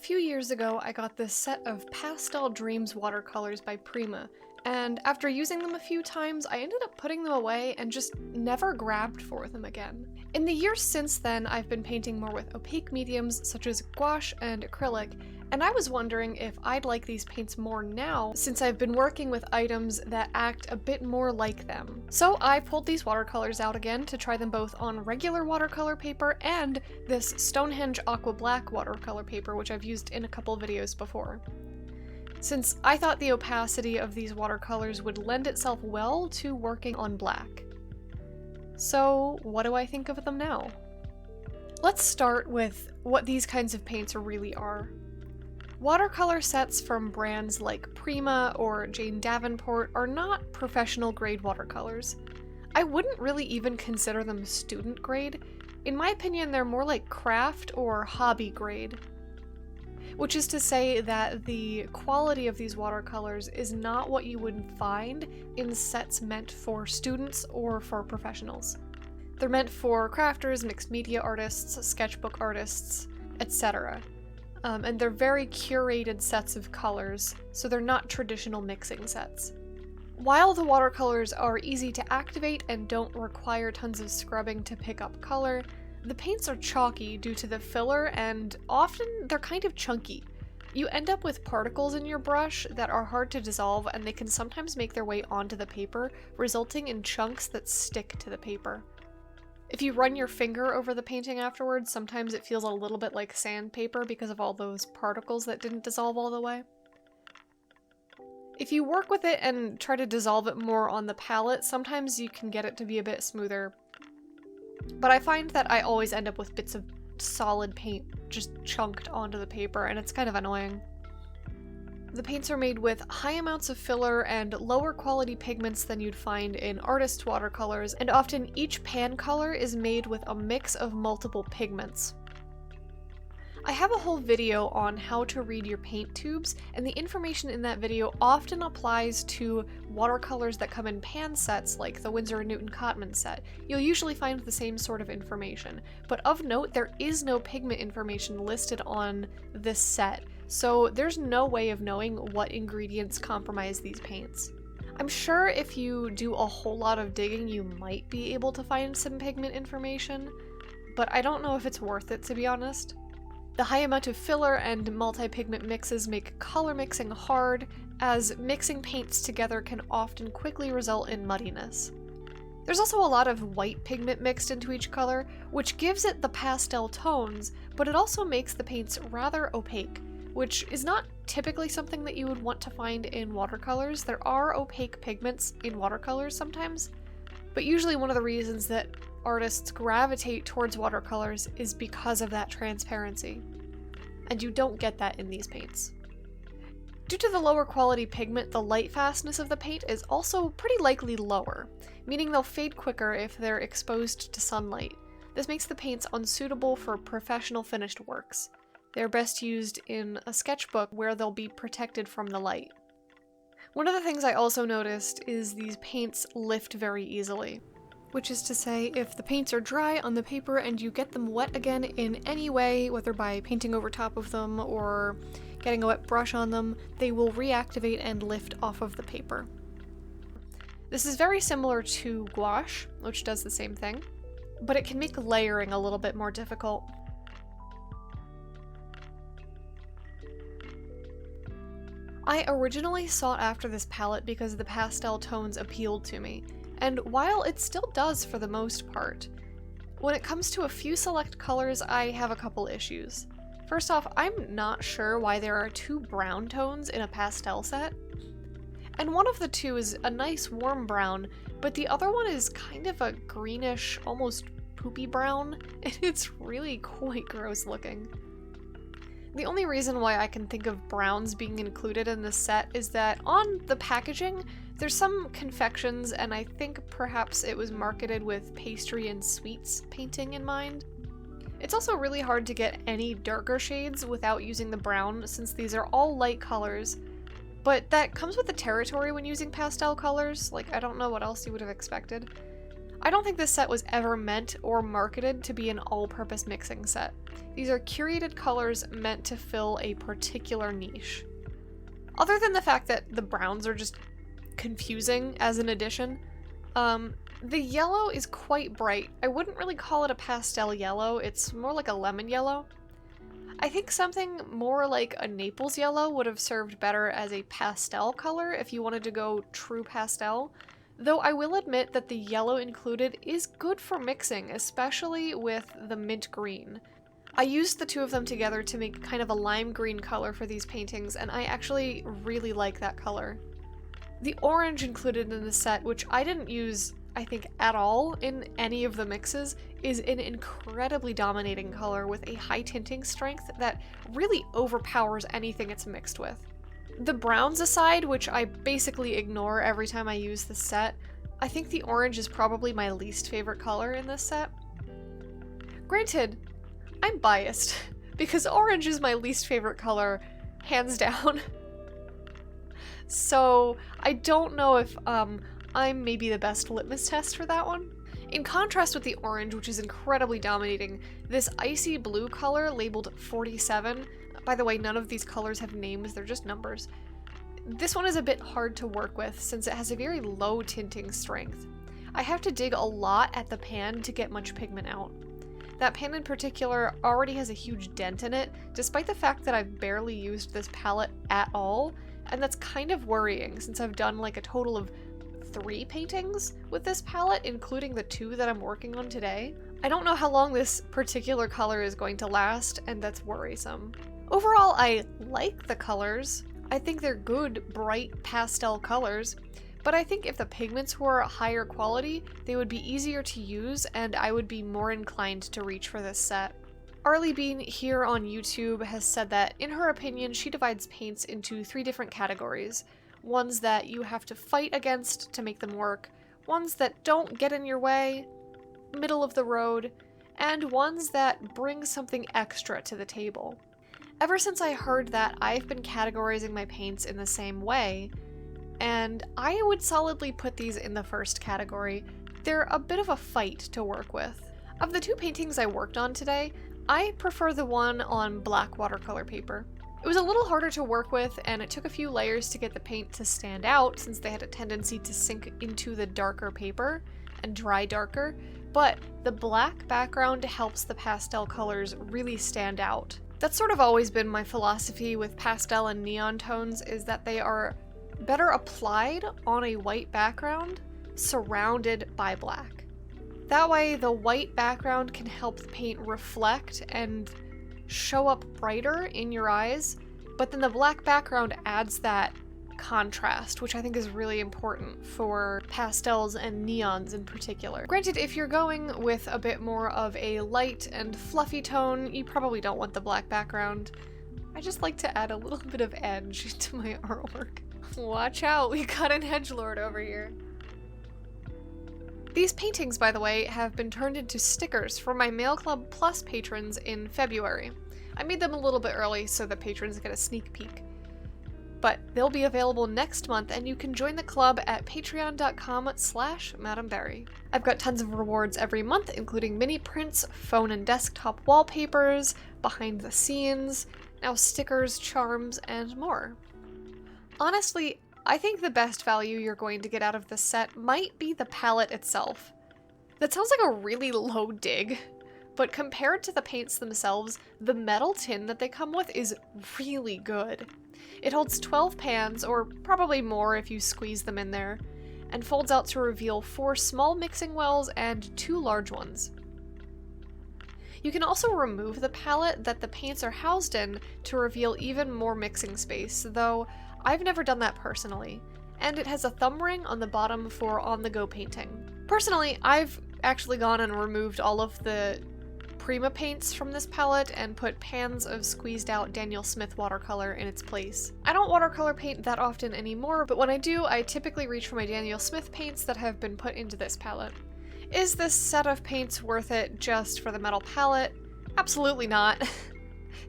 few years ago, I got this set of Pastel Dreams watercolors by Prima, and after using them a few times, I ended up putting them away and just never grabbed for them again. In the years since then, I've been painting more with opaque mediums such as gouache and acrylic, and I was wondering if I'd like these paints more now since I've been working with items that act a bit more like them. So I pulled these watercolors out again to try them both on regular watercolor paper and this Stonehenge Aqua Black watercolor paper, which I've used in a couple videos before. Since I thought the opacity of these watercolors would lend itself well to working on black. So what do I think of them now? Let's start with what these kinds of paints really are. Watercolor sets from brands like Prima or Jane Davenport are not professional grade watercolors. I wouldn't really even consider them student grade. In my opinion, they're more like craft or hobby grade. Which is to say that the quality of these watercolors is not what you would find in sets meant for students or for professionals. They're meant for crafters, mixed media artists, sketchbook artists, etc. And they're very curated sets of colors, so they're not traditional mixing sets. While the watercolors are easy to activate and don't require tons of scrubbing to pick up color, the paints are chalky due to the filler, and often they're kind of chunky. You end up with particles in your brush that are hard to dissolve, and they can sometimes make their way onto the paper, resulting in chunks that stick to the paper. If you run your finger over the painting afterwards, sometimes it feels a little bit like sandpaper because of all those particles that didn't dissolve all the way. If you work with it and try to dissolve it more on the palette, sometimes you can get it to be a bit smoother. But I find that I always end up with bits of solid paint just chunked onto the paper, and it's kind of annoying. The paints are made with high amounts of filler and lower quality pigments than you'd find in artist watercolors, and often each pan color is made with a mix of multiple pigments. I have a whole video on how to read your paint tubes, and the information in that video often applies to watercolors that come in pan sets like the Winsor & Newton Cotman set. You'll usually find the same sort of information, but of note, there is no pigment information listed on this set, so there's no way of knowing what ingredients comprise these paints. I'm sure if you do a whole lot of digging, you might be able to find some pigment information, but I don't know if it's worth it, to be honest. The high amount of filler and multi-pigment mixes make color mixing hard, as mixing paints together can often quickly result in muddiness. There's also a lot of white pigment mixed into each color, which gives it the pastel tones, but it also makes the paints rather opaque, which is not typically something that you would want to find in watercolors. There are opaque pigments in watercolors sometimes, but usually one of the reasons that artists gravitate towards watercolors is because of that transparency, and you don't get that in these paints. Due to the lower quality pigment, the light fastness of the paint is also pretty likely lower, meaning they'll fade quicker if they're exposed to sunlight. This makes the paints unsuitable for professional finished works. They're best used in a sketchbook where they'll be protected from the light. One of the things I also noticed is these paints lift very easily. Which is to say, if the paints are dry on the paper and you get them wet again in any way, whether by painting over top of them or getting a wet brush on them, they will reactivate and lift off of the paper. This is very similar to gouache, which does the same thing, but it can make layering a little bit more difficult. I originally sought after this palette because the pastel tones appealed to me, and while it still does for the most part, when it comes to a few select colors, I have a couple issues. First off, I'm not sure why there are two brown tones in a pastel set. And one of the two is a nice warm brown, but the other one is kind of a greenish, almost poopy brown, and it's really quite gross looking. The only reason why I can think of browns being included in this set is that on the packaging, there's some confections, and I think perhaps it was marketed with pastry and sweets painting in mind. It's also really hard to get any darker shades without using the brown, since these are all light colors, but that comes with the territory when using pastel colors. Like, I don't know what else you would have expected. I don't think this set was ever meant or marketed to be an all-purpose mixing set. These are curated colors meant to fill a particular niche. Other than the fact that the browns are just confusing as an addition, the yellow is quite bright. I wouldn't really call it a pastel yellow, it's more like a lemon yellow. I think something more like a Naples yellow would have served better as a pastel color if you wanted to go true pastel, though I will admit that the yellow included is good for mixing, especially with the mint green. I used the two of them together to make kind of a lime green color for these paintings, and I actually really like that color. The orange included in the set, which I didn't use, I think, at all in any of the mixes, is an incredibly dominating color with a high tinting strength that really overpowers anything it's mixed with. The browns aside, which I basically ignore every time I use this set, I think the orange is probably my least favorite color in this set. Granted, I'm biased, because orange is my least favorite color, hands down. So I don't know if I'm maybe the best litmus test for that one. In contrast with the orange, which is incredibly dominating, this icy blue color labeled 47, by the way, none of these colors have names, they're just numbers. This one is a bit hard to work with since it has a very low tinting strength. I have to dig a lot at the pan to get much pigment out. That pan in particular already has a huge dent in it, despite the fact that I've barely used this palette at all, and that's kind of worrying since I've done like a total of 3 paintings with this palette, including the 2 that I'm working on today. I don't know how long this particular color is going to last, and that's worrisome. Overall, I like the colors. I think they're good, bright pastel colors, but I think if the pigments were higher quality, they would be easier to use and I would be more inclined to reach for this set. Arlie Bean here on YouTube has said that, in her opinion, she divides paints into 3 different categories. Ones that you have to fight against to make them work, ones that don't get in your way, middle of the road, and ones that bring something extra to the table. Ever since I heard that, I've been categorizing my paints in the same way, and I would solidly put these in the first category. They're a bit of a fight to work with. Of the 2 paintings I worked on today, I prefer the one on black watercolor paper. It was a little harder to work with, and it took a few layers to get the paint to stand out since they had a tendency to sink into the darker paper and dry darker, but the black background helps the pastel colors really stand out. That's sort of always been my philosophy with pastel and neon tones, is that they are better applied on a white background surrounded by black. That way the white background can help the paint reflect and show up brighter in your eyes, but then the black background adds that contrast, which I think is really important for pastels and neons in particular. Granted, if you're going with a bit more of a light and fluffy tone, you probably don't want the black background. I just like to add a little bit of edge to my artwork. Watch out, we got an edgelord over here. These paintings, by the way, have been turned into stickers for my Mail Club Plus patrons in February. I made them a little bit early so that patrons get a sneak peek. But they'll be available next month, and you can join the club at patreon.com/MadameBerry. I've got tons of rewards every month, including mini prints, phone and desktop wallpapers, behind the scenes, now stickers, charms, and more. Honestly, I think the best value you're going to get out of this set might be the palette itself. That sounds like a really low dig, but compared to the paints themselves, the metal tin that they come with is really good. It holds 12 pans, or probably more if you squeeze them in there, and folds out to reveal 4 small mixing wells and 2 large ones. You can also remove the palette that the paints are housed in to reveal even more mixing space, though I've never done that personally, and it has a thumb ring on the bottom for on-the-go painting. Personally, I've actually gone and removed all of the Prima paints from this palette and put pans of squeezed out Daniel Smith watercolor in its place. I don't watercolor paint that often anymore, but when I do, I typically reach for my Daniel Smith paints that have been put into this palette. Is this set of paints worth it just for the metal palette? Absolutely not.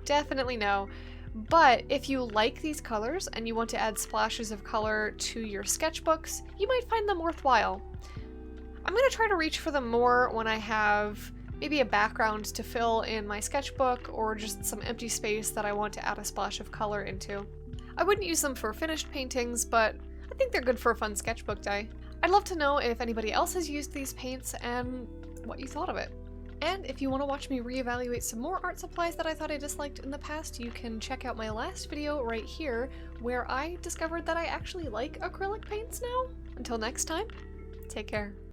Definitely no. But if you like these colors and you want to add splashes of color to your sketchbooks, you might find them worthwhile. I'm gonna try to reach for them more when I have maybe a background to fill in my sketchbook or just some empty space that I want to add a splash of color into. I wouldn't use them for finished paintings, but I think they're good for a fun sketchbook day. I'd love to know if anybody else has used these paints and what you thought of it. And if you want to watch me reevaluate some more art supplies that I thought I disliked in the past, you can check out my last video right here, where I discovered that I actually like acrylic paints now. Until next time, take care.